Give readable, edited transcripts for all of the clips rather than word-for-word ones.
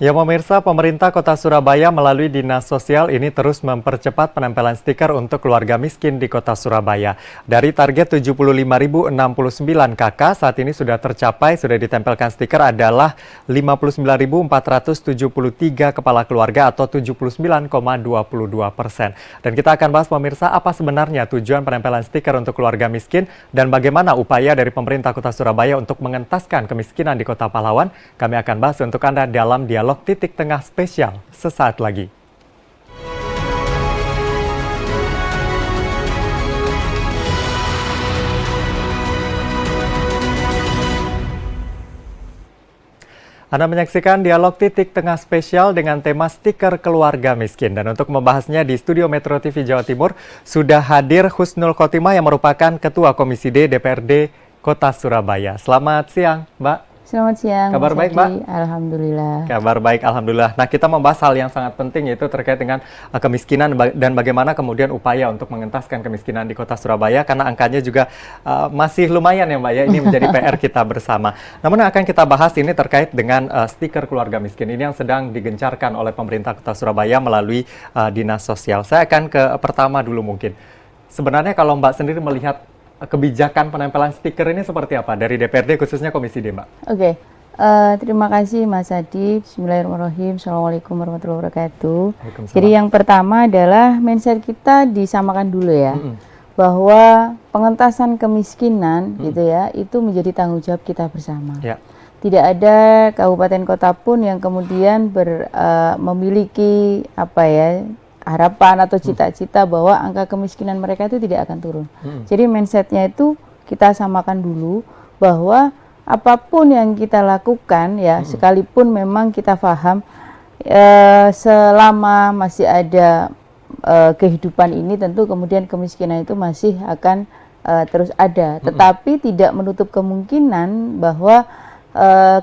Ya pemirsa, pemerintah Kota Surabaya melalui Dinas Sosial ini terus mempercepat penempelan stiker untuk keluarga miskin di Kota Surabaya. Dari target 75.069 KK, saat ini sudah tercapai, sudah ditempelkan stiker adalah 59.473 kepala keluarga atau 79,22%. Dan kita akan bahas pemirsa apa sebenarnya tujuan penempelan stiker untuk keluarga miskin dan bagaimana upaya dari pemerintah Kota Surabaya untuk mengentaskan kemiskinan di Kota Pahlawan. Kami akan bahas untuk Anda dalam dialog Titik Tengah spesial sesaat lagi. Anda menyaksikan dialog Titik Tengah spesial dengan tema stiker keluarga miskin. Dan untuk membahasnya di studio Metro TV Jawa Timur sudah hadir Husnul Khotimah yang merupakan Ketua Komisi D DPRD Kota Surabaya. Selamat siang, Mbak. Selamat siang. Kabar baik, Mbak? Alhamdulillah. Kabar baik, alhamdulillah. Nah, kita membahas hal yang sangat penting yaitu terkait dengan kemiskinan dan bagaimana kemudian upaya untuk mengentaskan kemiskinan di Kota Surabaya karena angkanya juga masih lumayan ya, Mbak ya. Ini menjadi PR kita bersama. Namun yang akan kita bahas ini terkait dengan stiker keluarga miskin ini yang sedang digencarkan oleh pemerintah Kota Surabaya melalui Dinas Sosial. Saya akan ke pertama dulu mungkin. Sebenarnya kalau Mbak sendiri melihat kebijakan penempelan stiker ini seperti apa dari DPRD khususnya Komisi D, Mbak? Oke, terima kasih Mas Adi. Bismillahirrahmanirrahim. Assalamualaikum warahmatullahi wabarakatuh. Jadi yang pertama adalah mindset kita disamakan dulu ya, bahwa pengentasan kemiskinan gitu ya, itu menjadi tanggung jawab kita bersama. Ya. Tidak ada kabupaten kota pun yang kemudian memiliki apa ya, harapan atau cita-cita bahwa angka kemiskinan mereka itu tidak akan turun. Jadi mindsetnya itu kita samakan dulu bahwa apapun yang kita lakukan ya, sekalipun memang kita paham selama masih ada kehidupan ini tentu kemudian kemiskinan itu masih akan terus ada. Tetapi tidak menutup kemungkinan bahwa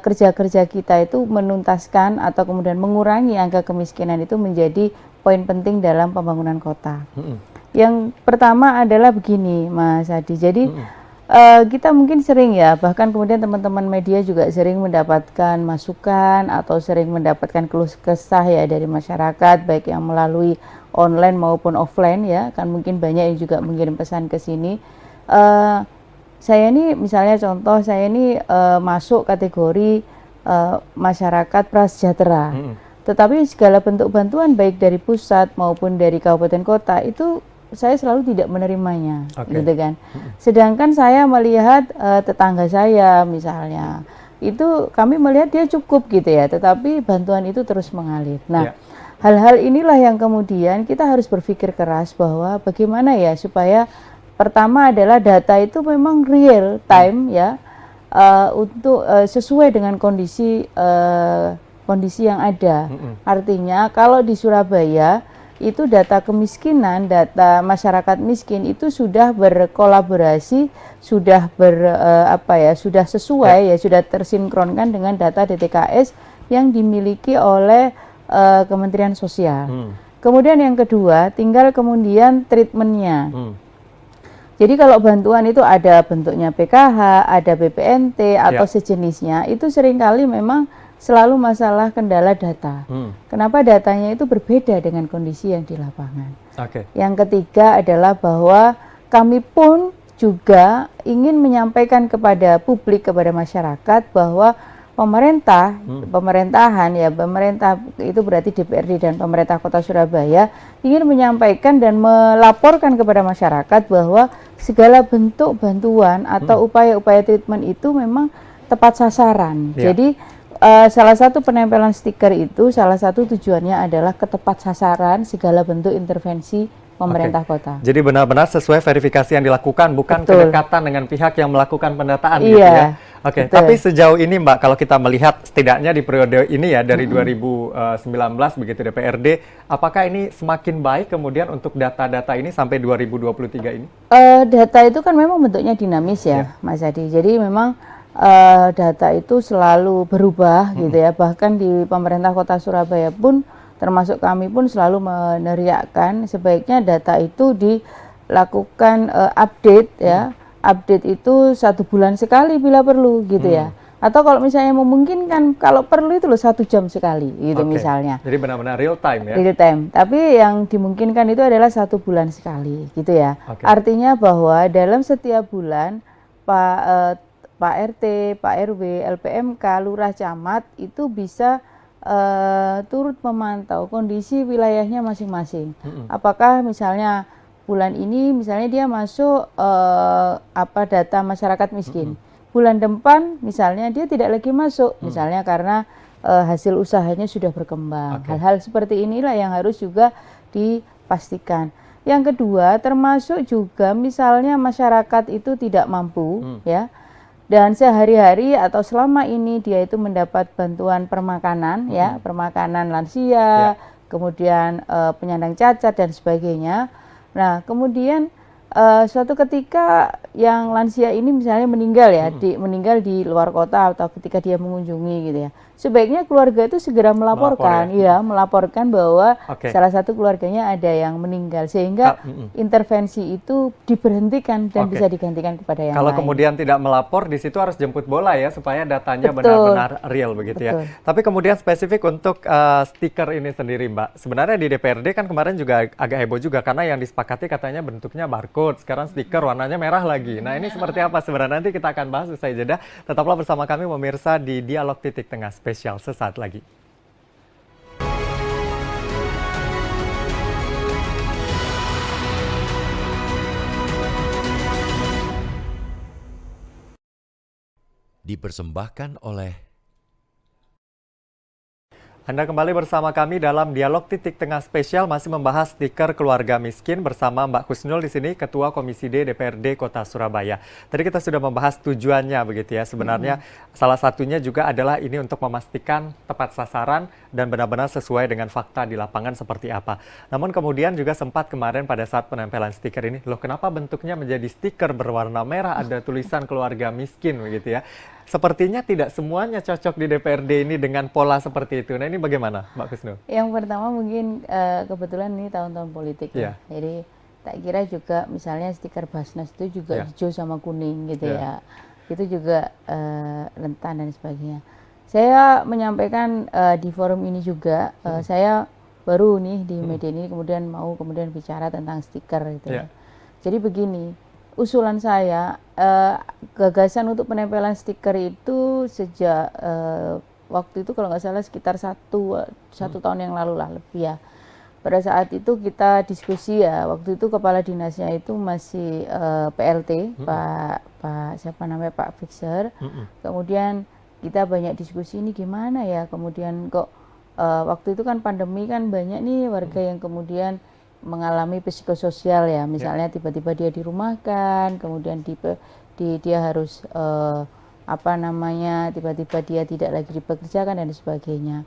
kerja-kerja kita itu menuntaskan atau kemudian mengurangi angka kemiskinan itu menjadi poin penting dalam pembangunan kota. Yang pertama adalah begini, Mas Adi. Jadi kita mungkin sering ya, bahkan kemudian teman-teman media juga sering mendapatkan masukan atau sering mendapatkan keluh kesah ya dari masyarakat, baik yang melalui online maupun offline ya. Kan mungkin banyak yang juga mengirim pesan ke sini. Saya ini misalnya contoh, saya ini masuk kategori masyarakat prasejahtera. Tetapi segala bentuk bantuan baik dari pusat maupun dari kabupaten kota itu saya selalu tidak menerimanya, gitu kan. Sedangkan saya melihat tetangga saya misalnya, itu kami melihat dia cukup gitu ya, tetapi bantuan itu terus mengalir. Nah, hal-hal inilah yang kemudian kita harus berpikir keras bahwa bagaimana ya supaya pertama adalah data itu memang real time ya, untuk sesuai dengan kondisi yang ada. Artinya kalau di Surabaya itu data kemiskinan, data masyarakat miskin itu sudah berkolaborasi, sudah sudah sesuai ya, sudah tersinkronkan dengan data DTKS yang dimiliki oleh Kementerian Sosial. Kemudian yang kedua, tinggal kemudian treatmentnya. Jadi kalau bantuan itu ada bentuknya PKH, ada BPNT atau sejenisnya, itu seringkali memang selalu masalah kendala data. Kenapa datanya itu berbeda dengan kondisi yang di lapangan. Yang ketiga adalah bahwa kami pun juga ingin menyampaikan kepada publik, kepada masyarakat bahwa pemerintah itu berarti DPRD dan pemerintah Kota Surabaya ingin menyampaikan dan melaporkan kepada masyarakat bahwa segala bentuk bantuan atau upaya-upaya treatment itu memang tepat sasaran. Jadi salah satu penempelan stiker itu, salah satu tujuannya adalah ketepat sasaran segala bentuk intervensi pemerintah kota. Jadi benar-benar sesuai verifikasi yang dilakukan, bukan kedekatan dengan pihak yang melakukan pendataan gitu ya. Tapi sejauh ini Mbak, kalau kita melihat setidaknya di periode ini ya, dari 2019 begitu DPRD, apakah ini semakin baik kemudian untuk data-data ini sampai 2023 ini? Data itu kan memang bentuknya dinamis ya, Mas Adi. Jadi memang data itu selalu berubah gitu ya, bahkan di pemerintah Kota Surabaya pun termasuk kami pun selalu meneriakkan sebaiknya data itu dilakukan update ya, update itu 1 bulan sekali bila perlu gitu ya, Atau kalau misalnya memungkinkan, kalau perlu itu loh 1 jam sekali, gitu misalnya. Jadi benar-benar real time ya? Real time. Tapi yang dimungkinkan itu adalah 1 bulan sekali, gitu ya. Artinya bahwa dalam setiap bulan Pak RT, Pak RW, LPMK, Lurah, Camat itu bisa turut memantau kondisi wilayahnya masing-masing. Apakah misalnya bulan ini misalnya dia masuk data masyarakat miskin. Bulan depan misalnya dia tidak lagi masuk, misalnya karena hasil usahanya sudah berkembang. Hal-hal seperti inilah yang harus juga dipastikan. Yang kedua, termasuk juga misalnya masyarakat itu tidak mampu, ya, dan sehari-hari atau selama ini dia itu mendapat bantuan permakanan, ya, permakanan lansia, kemudian penyandang cacat dan sebagainya. Nah, kemudian suatu ketika yang lansia ini misalnya meninggal ya, meninggal di luar kota atau ketika dia mengunjungi gitu ya, sebaiknya keluarga itu segera melaporkan, melaporkan bahwa salah satu keluarganya ada yang meninggal, sehingga intervensi itu diberhentikan dan bisa digantikan kepada yang Kalau lain. kemudian tidak melapor, di situ harus jemput bola ya, supaya datanya benar-benar real begitu ya. Tapi kemudian spesifik untuk stiker ini sendiri, Mbak. Sebenarnya di DPRD kan kemarin juga agak heboh juga, karena yang disepakati katanya bentuknya barcode, sekarang stiker warnanya merah lagi. Nah, ini seperti apa sebenarnya? Nanti kita akan bahas usai jeda. Tetaplah bersama kami pemirsa di Dialog Titik Tengah spesial sesaat lagi. Dipersembahkan oleh Anda kembali bersama kami dalam Dialog Titik Tengah spesial, masih membahas stiker keluarga miskin bersama Mbak Kusnul di sini, Ketua Komisi D DPRD Kota Surabaya. Tadi kita sudah membahas tujuannya begitu ya. Sebenarnya salah satunya juga adalah ini untuk memastikan tepat sasaran dan benar-benar sesuai dengan fakta di lapangan seperti apa. Namun kemudian juga sempat kemarin pada saat penempelan stiker ini, loh kenapa bentuknya menjadi stiker berwarna merah, ada tulisan keluarga miskin begitu ya. Sepertinya tidak semuanya cocok di DPRD ini dengan pola seperti itu. Nah, ini bagaimana, Mbak Kusnul? Yang pertama mungkin kebetulan ini tahun-tahun politik ya. Jadi tak kira juga misalnya stiker Basnas itu juga hijau sama kuning gitu ya. Itu juga rentan dan sebagainya. Saya menyampaikan di forum ini juga, saya baru nih di media ini kemudian bicara tentang stiker gitu ya. Jadi begini, usulan saya, gagasan untuk penempelan stiker itu sejak waktu itu kalau nggak salah sekitar satu tahun yang lalu lah, lebih ya. Pada saat itu kita diskusi ya, waktu itu kepala dinasnya itu masih PLT, Pak Fixer. Kemudian kita banyak diskusi ini gimana ya, kemudian kok waktu itu kan pandemi kan banyak nih warga yang kemudian mengalami psikososial ya, misalnya tiba-tiba dia dirumahkan, kemudian dia harus tiba-tiba dia tidak lagi dipekerjakan dan sebagainya.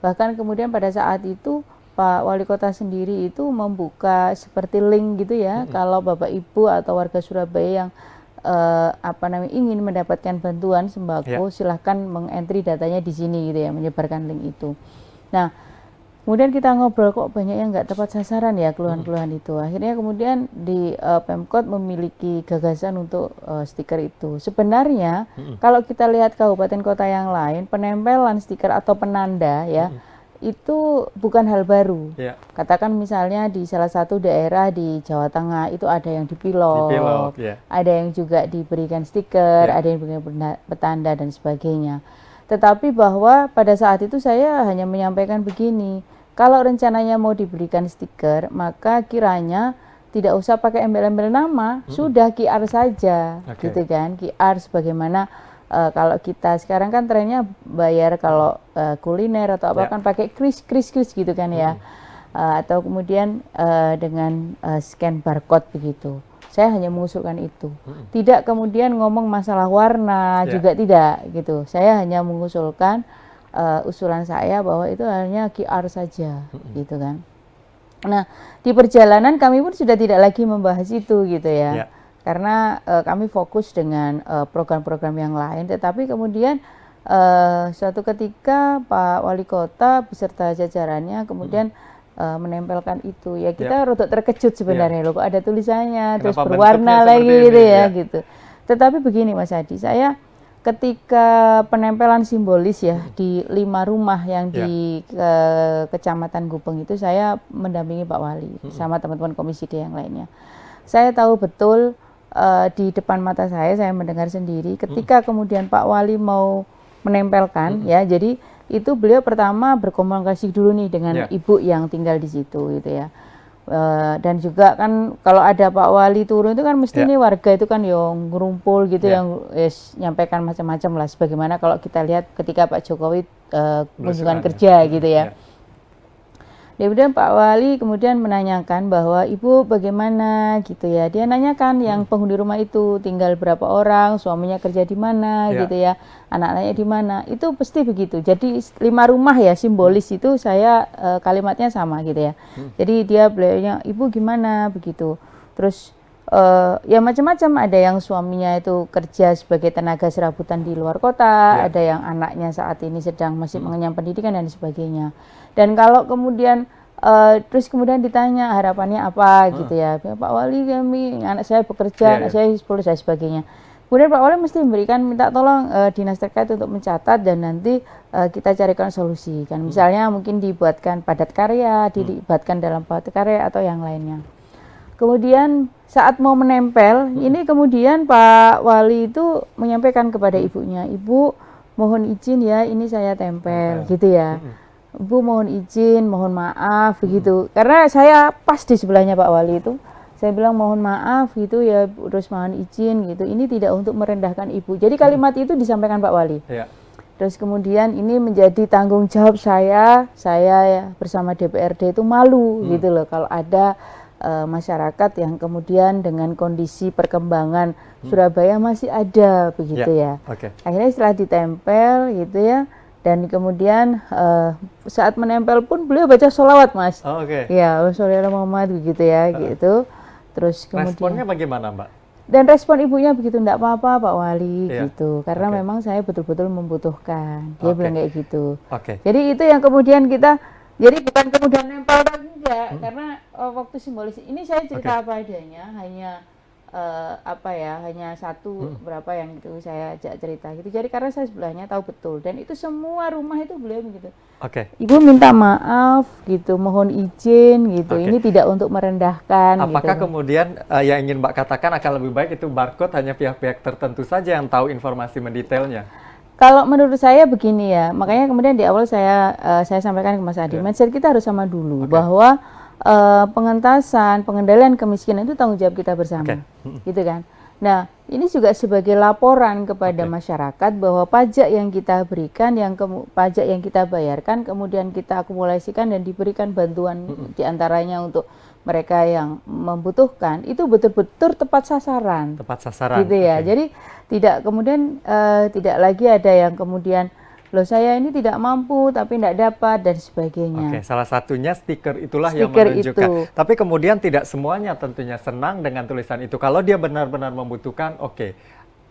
Bahkan kemudian pada saat itu Pak Wali Kota sendiri itu membuka seperti link gitu ya, kalau Bapak Ibu atau warga Surabaya yang ingin mendapatkan bantuan sembako, silahkan mengentri datanya di sini gitu ya, menyebarkan link itu. Nah, kemudian kita ngobrol kok banyak yang nggak tepat sasaran ya keluhan-keluhan itu. Akhirnya kemudian di Pemkot memiliki gagasan untuk stiker itu. Sebenarnya kalau kita lihat kabupaten kota yang lain, penempelan stiker atau penanda ya, itu bukan hal baru. Katakan misalnya di salah satu daerah di Jawa Tengah itu ada yang dipilok, ada yang juga diberikan stiker, ada yang diberikan petanda dan sebagainya. Tetapi bahwa pada saat itu saya hanya menyampaikan begini, kalau rencananya mau diberikan stiker, maka kiranya tidak usah pakai embel-embel nama, sudah QR saja, gitu kan? QR sebagaimana kalau kita sekarang kan trennya bayar kalau kuliner atau apa kan pakai kris gitu kan ya, atau kemudian dengan scan barcode begitu. Saya hanya mengusulkan itu, tidak kemudian ngomong masalah warna juga tidak gitu. Saya hanya mengusulkan usulan saya bahwa itu hanya QR saja, gitu kan. Nah, di perjalanan kami pun sudah tidak lagi membahas itu gitu ya, karena kami fokus dengan program-program yang lain. Tetapi kemudian suatu ketika Pak Wali Kota beserta jajarannya kemudian menempelkan itu, ya kita rada terkejut sebenarnya loh, kok ada tulisannya, terus berwarna lagi gitu ya, gitu. Tetapi begini Mas Adi, saya ketika penempelan simbolis ya di 5 rumah yang di Kecamatan Gubeng itu, saya mendampingi Pak Wali sama teman-teman Komisi D yang lainnya. Saya tahu betul di depan mata saya mendengar sendiri ketika kemudian Pak Wali mau menempelkan ya, jadi itu beliau pertama berkomunikasi dulu nih dengan ibu yang tinggal di situ gitu ya. Dan juga kan kalau ada Pak Wali turun itu kan mesti nih warga itu kan yang ngumpul gitu, yang nyampaikan macam-macam lah, sebagaimana kalau kita lihat ketika Pak Jokowi kunjungan kerja gitu ya. Kemudian Pak Wali kemudian menanyakan bahwa ibu bagaimana gitu ya, dia nanyakan yang penghuni rumah itu tinggal berapa orang, suaminya kerja di mana gitu ya, anak-anaknya di mana, itu pasti begitu. Jadi 5 rumah ya simbolis itu saya kalimatnya sama gitu ya. Jadi beliaunya ibu gimana begitu, terus ya macam-macam, ada yang suaminya itu kerja sebagai tenaga serabutan di luar kota, ada yang anaknya saat ini sedang masih mengenyam pendidikan dan sebagainya. Dan kalau kemudian terus kemudian ditanya harapannya apa gitu ya, Pak Wali kami anak saya bekerja, anak saya sekolah dan sebagainya. Kemudian Pak Wali mesti minta tolong dinas terkait untuk mencatat dan nanti kita carikan solusi kan, misalnya mungkin dibuatkan padat karya, dilibatkan dalam padat karya atau yang lainnya. Kemudian saat mau menempel, ini kemudian Pak Wali itu menyampaikan kepada ibunya, ibu mohon izin ya ini saya tempel gitu ya. Bu mohon izin, mohon maaf begitu. Karena saya pas di sebelahnya Pak Wali itu, saya bilang mohon maaf gitu ya, terus mohon izin gitu. Ini tidak untuk merendahkan ibu. Jadi kalimat itu disampaikan Pak Wali. Terus kemudian ini menjadi tanggung jawab saya ya, bersama DPRD itu malu gitu loh kalau ada masyarakat yang kemudian dengan kondisi perkembangan Surabaya masih ada begitu ya. Akhirnya setelah ditempel gitu ya. Dan kemudian saat menempel pun beliau baca sholawat mas. Ya, Sholawat Muhammad begitu ya gitu. Terus kemudian responnya bagaimana Mbak? Dan respon ibunya begitu, enggak apa-apa Pak Wali gitu. Karena memang saya betul-betul membutuhkan. Dia bilang kayak gitu. Jadi itu yang kemudian kita, jadi bukan kemudian nempel lagi enggak. Karena waktu simbolis ini saya cerita apa adanya, hanya hanya satu berapa yang itu saya ajak cerita gitu. Jadi karena saya sebelahnya tahu betul, dan itu semua rumah itu beliau begitu. Ibu minta maaf gitu, mohon izin gitu. Ini tidak untuk merendahkan. Apakah gitu. Kemudian yang ingin Mbak katakan akan lebih baik itu barcode hanya pihak-pihak tertentu saja yang tahu informasi mendetailnya? Kalau menurut saya begini ya, makanya kemudian di awal saya sampaikan ke Mas Adi, mindset kita harus sama dulu bahwa pengentasan, pengendalian kemiskinan itu tanggung jawab kita bersama, gitu kan. Nah, ini juga sebagai laporan kepada masyarakat bahwa pajak yang kita berikan, pajak yang kita bayarkan, kemudian kita akumulasikan dan diberikan bantuan diantaranya untuk mereka yang membutuhkan, itu betul-betul tepat sasaran. Tepat sasaran. Gitu ya. Jadi tidak kemudian tidak lagi ada yang kemudian loh saya ini tidak mampu tapi tidak dapat dan sebagainya. Salah satunya stiker itulah yang menunjukkan. Tapi kemudian tidak semuanya tentunya senang dengan tulisan itu. Kalau dia benar-benar membutuhkan,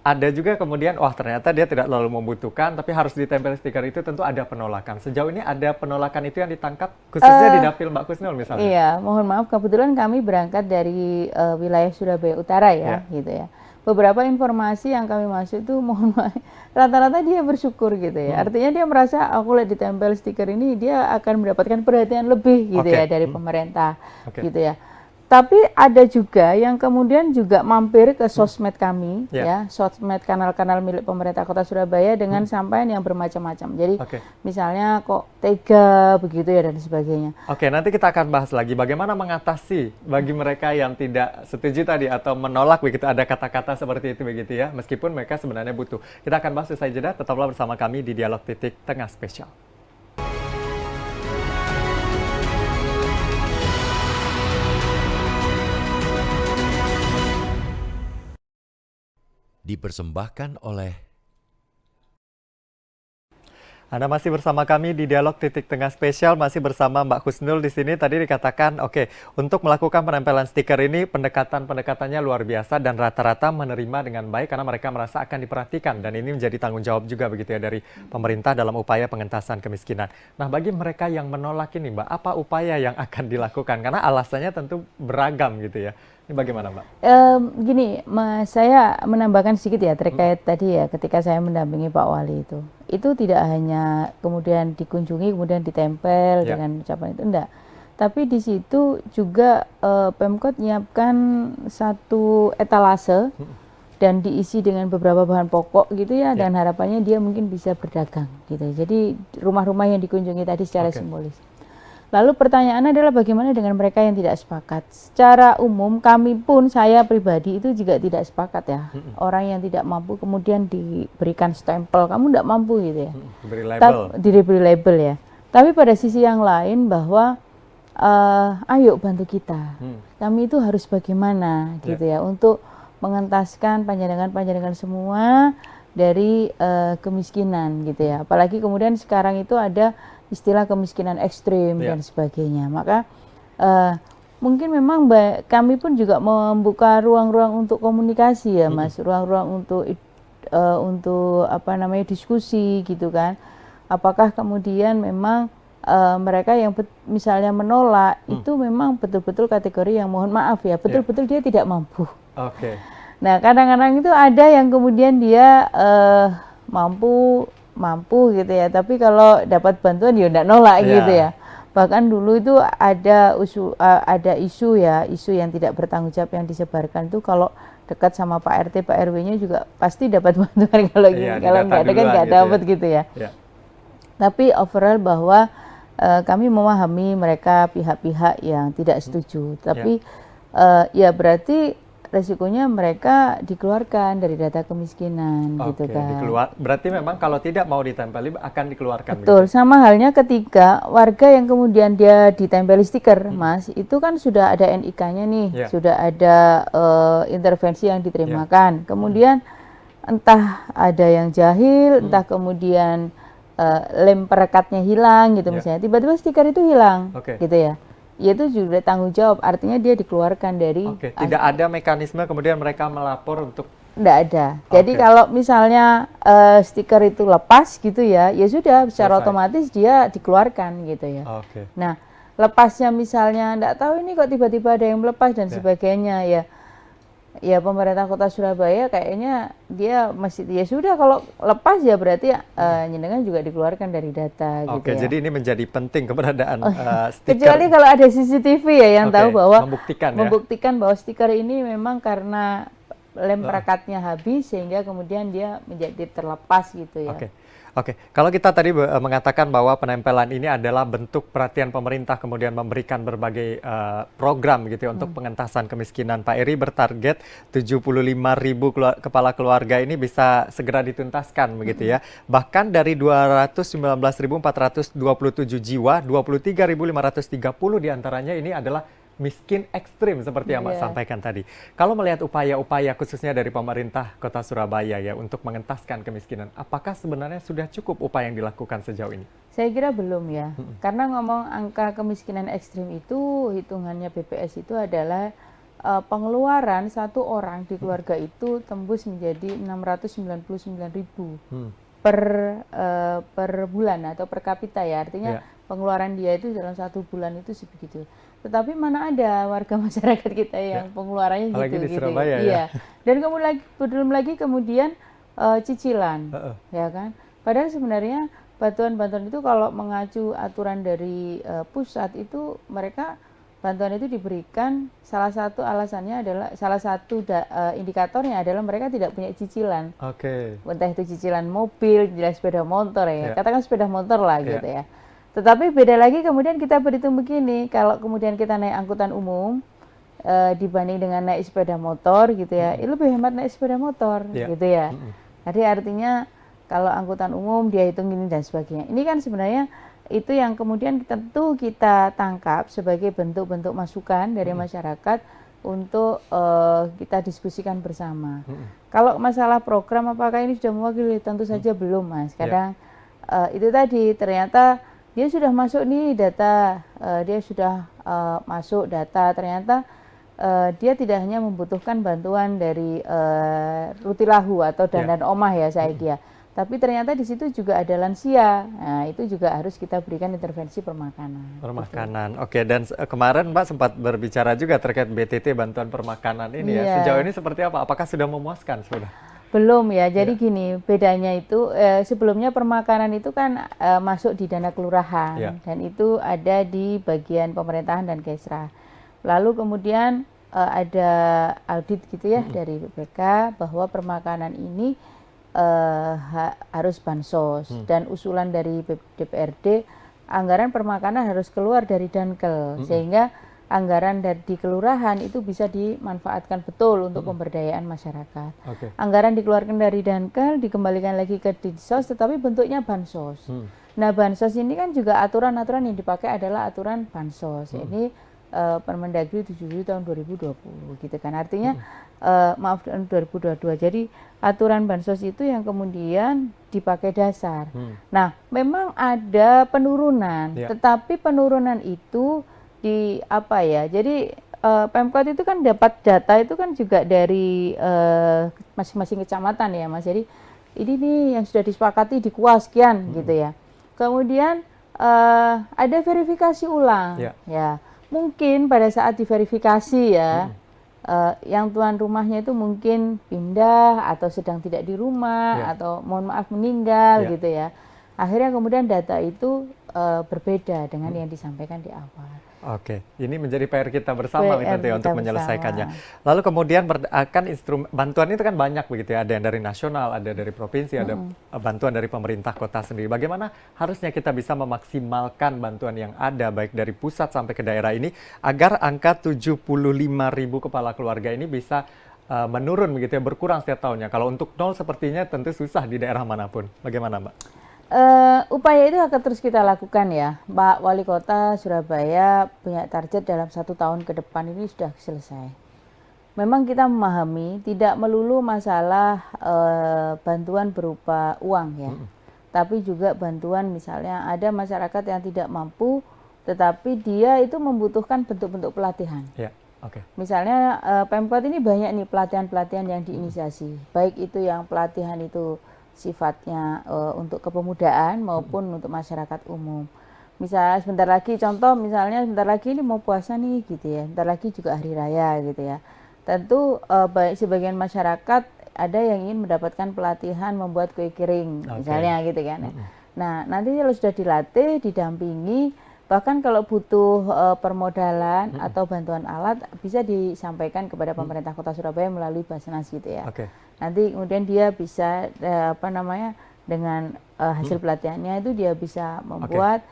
ada juga kemudian, ternyata dia tidak lalu membutuhkan, tapi harus ditempel stiker itu, tentu ada penolakan. Sejauh ini ada penolakan itu yang ditangkap, khususnya di Dapil Mbak Kusnul misalnya? Iya, mohon maaf, kebetulan kami berangkat dari wilayah Surabaya Utara ya, gitu ya. Beberapa informasi yang kami masuk itu mohon maaf, rata-rata dia bersyukur gitu ya. Artinya dia merasa aku lihat ditempel stiker ini dia akan mendapatkan perhatian lebih gitu ya dari pemerintah gitu ya. Tapi ada juga yang kemudian juga mampir ke sosmed kami ya, sosmed kanal-kanal milik pemerintah Kota Surabaya dengan sampaian yang bermacam-macam. Jadi misalnya kok tega begitu ya dan sebagainya. Nanti kita akan bahas lagi bagaimana mengatasi bagi mereka yang tidak setuju tadi atau menolak begitu, ada kata-kata seperti itu begitu ya, meskipun mereka sebenarnya butuh. Kita akan bahas usai jeda, tetaplah bersama kami di Dialog Titik Tengah Spesial. Dipersembahkan oleh Anda masih bersama kami di Dialog Titik Tengah Spesial, masih bersama Mbak Kusnul di sini. Tadi dikatakan, untuk melakukan penempelan stiker ini pendekatannya luar biasa dan rata-rata menerima dengan baik karena mereka merasa akan diperhatikan, dan ini menjadi tanggung jawab juga begitu ya dari pemerintah dalam upaya pengentasan kemiskinan. Nah, bagi mereka yang menolak ini, Mbak, apa upaya yang akan dilakukan? Karena alasannya tentu beragam gitu ya. Ini bagaimana, Mbak? Gini, saya menambahkan sedikit ya terkait tadi ya ketika saya mendampingi Pak Wali itu tidak hanya kemudian dikunjungi kemudian ditempel Ya. dengan ucapan itu enggak, tapi di situ juga Pemkot menyiapkan satu etalase dan diisi dengan beberapa bahan pokok gitu ya, dan harapannya dia mungkin bisa berdagang gitu. Jadi rumah-rumah yang dikunjungi tadi secara simbolis. Lalu pertanyaannya adalah bagaimana dengan mereka yang tidak sepakat? Secara umum kami pun, saya pribadi itu juga tidak sepakat ya. Orang yang tidak mampu kemudian diberikan stempel, kamu tidak mampu gitu ya. Diberi label ya. Tapi pada sisi yang lain bahwa ayo bantu kita. Kami itu harus bagaimana gitu ya untuk mengentaskan panjenengan-panjenengan semua dari kemiskinan gitu ya. Apalagi kemudian sekarang itu ada istilah kemiskinan ekstrim dan sebagainya. Maka mungkin memang kami pun juga membuka ruang-ruang untuk komunikasi ya, Mas, ruang-ruang untuk apa namanya diskusi gitu kan. Apakah kemudian memang mereka yang misalnya menolak itu memang betul-betul kategori yang mohon maaf ya, betul-betul dia tidak mampu. Nah, kadang-kadang itu ada yang kemudian dia mampu gitu ya, tapi kalau dapat bantuan ya enggak nolak gitu ya. Bahkan dulu itu ada isu yang tidak bertanggung jawab yang disebarkan itu kalau dekat sama Pak RT, Pak RW-nya juga pasti dapat bantuan, kalau enggak dekat enggak dapat gitu ya. Tapi overall bahwa kami memahami mereka pihak-pihak yang tidak setuju, tapi ya berarti resikonya mereka dikeluarkan dari data kemiskinan gitu kan. Berarti memang kalau tidak mau ditempeli akan dikeluarkan. Betul, begitu? Sama halnya ketika warga yang kemudian dia ditempeli stiker, Mas, itu kan sudah ada NIK-nya nih, sudah ada intervensi yang diterimakan. Kemudian entah ada yang jahil, entah kemudian lem perekatnya hilang gitu misalnya, tiba-tiba stiker itu hilang gitu ya. Ya itu juga tanggung jawab, artinya dia dikeluarkan dari tidak ada mekanisme kemudian mereka melapor untuk. Tidak ada. Jadi kalau misalnya stiker itu lepas gitu ya, ya sudah secara otomatis dia dikeluarkan gitu ya. Nah, lepasnya misalnya tidak tahu ini kok tiba-tiba ada yang melepas dan sebagainya ya pemerintah Kota Surabaya kayaknya dia masih, ya sudah kalau lepas ya berarti jenengan juga dikeluarkan dari data gitu ya. Jadi ini menjadi penting keberadaan stiker. Kecuali kalau ada CCTV ya yang tahu bahwa membuktikan bahwa stiker ini memang karena lem perekatnya habis sehingga kemudian dia menjadi terlepas gitu ya. Kalau kita tadi mengatakan bahwa penempelan ini adalah bentuk perhatian pemerintah kemudian memberikan berbagai program gitu ya untuk pengentasan kemiskinan. Pak Eri bertarget 75.000 kepala keluarga ini bisa segera dituntaskan begitu ya. Bahkan dari 219.427 jiwa, 23.530 diantaranya ini adalah miskin ekstrim seperti yang Mbak sampaikan tadi. Kalau melihat upaya-upaya khususnya dari pemerintah Kota Surabaya ya untuk mengentaskan kemiskinan, apakah sebenarnya sudah cukup upaya yang dilakukan sejauh ini? Saya kira belum ya, karena ngomong angka kemiskinan ekstrim itu hitungannya BPS itu adalah pengeluaran satu orang di keluarga itu tembus menjadi 699.000 per bulan atau per kapita ya, artinya pengeluaran dia itu dalam satu bulan itu sebegitu. Tetapi mana ada warga masyarakat kita yang pengeluarannya apalagi gitu, di Surabaya ya. Dan belum lagi kemudian cicilan, ya kan. Padahal sebenarnya bantuan-bantuan itu kalau mengacu aturan dari pusat itu mereka bantuan itu diberikan, salah satu alasannya adalah, salah satu indikatornya adalah mereka tidak punya cicilan. Entah itu cicilan mobil, cicilan sepeda motor ya, katakan sepeda motor lah gitu ya. Tetapi beda lagi kemudian kita berhitung begini, kalau kemudian kita naik angkutan umum dibanding dengan naik sepeda motor gitu ya, lebih hemat naik sepeda motor gitu ya. Jadi artinya kalau angkutan umum dia hitung ini dan sebagainya. Ini kan sebenarnya itu yang kemudian tentu kita tangkap sebagai bentuk-bentuk masukan dari masyarakat untuk kita diskusikan bersama. Kalau masalah program apakah ini sudah mewakili, tentu saja belum, Mas. Kadang itu tadi ternyata dia sudah masuk nih data, ternyata dia tidak hanya membutuhkan bantuan dari rutilahu atau dandan omah ya saya kira, Tapi ternyata di situ juga ada lansia. Nah, itu juga harus kita berikan intervensi permakanan. Permakanan, oke. Dan kemarin Mbak sempat berbicara juga terkait BTT bantuan permakanan ini ya. Iya. Sejauh ini seperti apa? Apakah sudah memuaskan sudah? Belum ya, jadi Ya. gini, bedanya itu sebelumnya permakanan itu kan masuk di dana kelurahan Ya. dan itu ada di bagian pemerintahan dan Kesra. Lalu kemudian ada audit gitu ya dari BPK bahwa permakanan ini harus bansos dan usulan dari DPRD anggaran permakanan harus keluar dari Dankel sehingga anggaran di kelurahan itu bisa dimanfaatkan betul untuk pemberdayaan masyarakat. Oke. Anggaran dikeluarkan dari Dankel dikembalikan lagi ke Dinsos tetapi bentuknya bansos. Nah, bansos ini kan juga aturan-aturan yang dipakai adalah aturan bansos. Ini Permendagri 77 tahun 2020 gitu kan. Artinya maaf 2022. Jadi aturan bansos itu yang kemudian dipakai dasar. Nah, memang ada penurunan, tetapi penurunan itu di apa ya? Jadi Pemkot itu kan dapat data itu kan juga dari masing-masing kecamatan ya, Mas. Jadi ini nih yang sudah disepakati di KUA sekian gitu ya. Kemudian ada verifikasi ulang ya. Mungkin pada saat diverifikasi ya, yang tuan rumahnya itu mungkin pindah atau sedang tidak di rumah atau mohon maaf meninggal gitu ya. Akhirnya kemudian data itu berbeda dengan yang disampaikan di awal. Oke, ini menjadi PR kita bersama PR gitu ya untuk kita menyelesaikannya. bersama. Lalu kemudian akan instrumen bantuan itu kan banyak begitu ya, ada yang dari nasional, ada dari provinsi, ada bantuan dari pemerintah kota sendiri. Bagaimana harusnya kita bisa memaksimalkan bantuan yang ada baik dari pusat sampai ke daerah ini agar angka 75.000 kepala keluarga ini bisa menurun begitu ya, berkurang setiap tahunnya. Kalau untuk nol sepertinya tentu susah di daerah manapun. Bagaimana, Mbak? Upaya itu akan terus kita lakukan ya, Pak Wali Kota Surabaya punya target dalam 1 tahun ke depan ini sudah selesai. Memang kita memahami tidak melulu masalah bantuan berupa uang ya, tapi juga bantuan misalnya ada masyarakat yang tidak mampu, tetapi dia itu membutuhkan bentuk-bentuk pelatihan. Ya, oke. Misalnya Pemkot ini banyak nih pelatihan-pelatihan yang diinisiasi, baik itu yang pelatihan itu sifatnya untuk kepemudaan maupun untuk masyarakat umum. Misalnya sebentar lagi contoh misalnya sebentar lagi ini mau puasa nih gitu ya. Sebentar lagi juga hari raya gitu ya. Tentu baik sebagian masyarakat ada yang ingin mendapatkan pelatihan membuat kue kering misalnya gitu kan. Nah, nanti kalau sudah dilatih, didampingi bahkan kalau butuh permodalan atau bantuan alat bisa disampaikan kepada pemerintah Kota Surabaya melalui Basnas gitu ya. Nanti kemudian dia bisa dengan hasil pelatihannya itu dia bisa membuat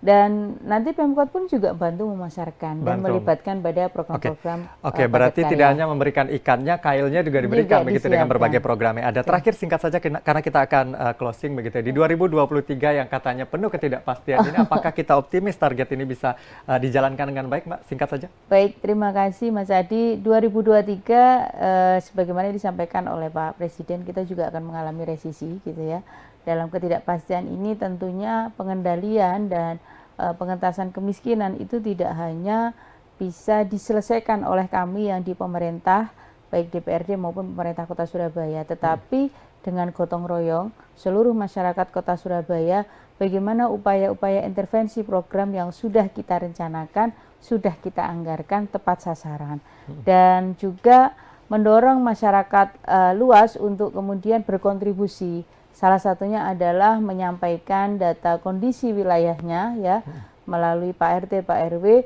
dan nanti Pemkot pun juga bantu memasarkan dan melibatkan pada program-program. Oke, berarti tidak hanya memberikan ikannya, kailnya juga diberikan begitu dengan berbagai program yang ada. Terakhir singkat saja karena kita akan closing begitu ya. Di 2023 yang katanya penuh ketidakpastian ini, apakah kita optimis target ini bisa dijalankan dengan baik, Mbak? Singkat saja. Baik, terima kasih Mas Adi. 2023 sebagaimana disampaikan oleh Pak Presiden, kita juga akan mengalami resesi gitu ya. Dalam ketidakpastian ini tentunya pengendalian dan pengentasan kemiskinan itu tidak hanya bisa diselesaikan oleh kami yang di pemerintah, baik DPRD maupun pemerintah Kota Surabaya, tetapi dengan gotong royong seluruh masyarakat Kota Surabaya, bagaimana upaya-upaya intervensi program yang sudah kita rencanakan, sudah kita anggarkan tepat sasaran, dan juga mendorong masyarakat luas untuk kemudian berkontribusi. Salah satunya adalah menyampaikan data kondisi wilayahnya ya melalui Pak RT, Pak RW,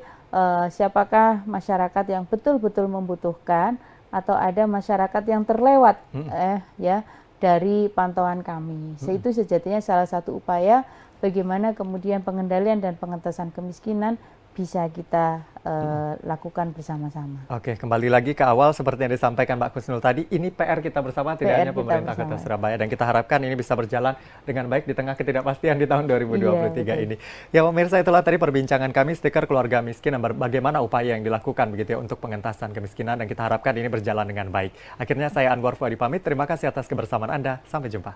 siapakah masyarakat yang betul-betul membutuhkan atau ada masyarakat yang terlewat ya dari pantauan kami. Itu sejatinya salah satu upaya bagaimana kemudian pengendalian dan pengentasan kemiskinan bisa kita lakukan bersama-sama. Oke, kembali lagi ke awal seperti yang disampaikan Mbak Kusnul tadi, ini PR kita bersama, tidak hanya pemerintah Kota Surabaya, dan kita harapkan ini bisa berjalan dengan baik di tengah ketidakpastian di tahun 2023 ini. Ya pemirsa, itulah tadi perbincangan kami stiker keluarga miskin dan bagaimana upaya yang dilakukan begitu ya untuk pengentasan kemiskinan, dan kita harapkan ini berjalan dengan baik. Akhirnya saya Anwar Fuadi pamit, terima kasih atas kebersamaan Anda, sampai jumpa.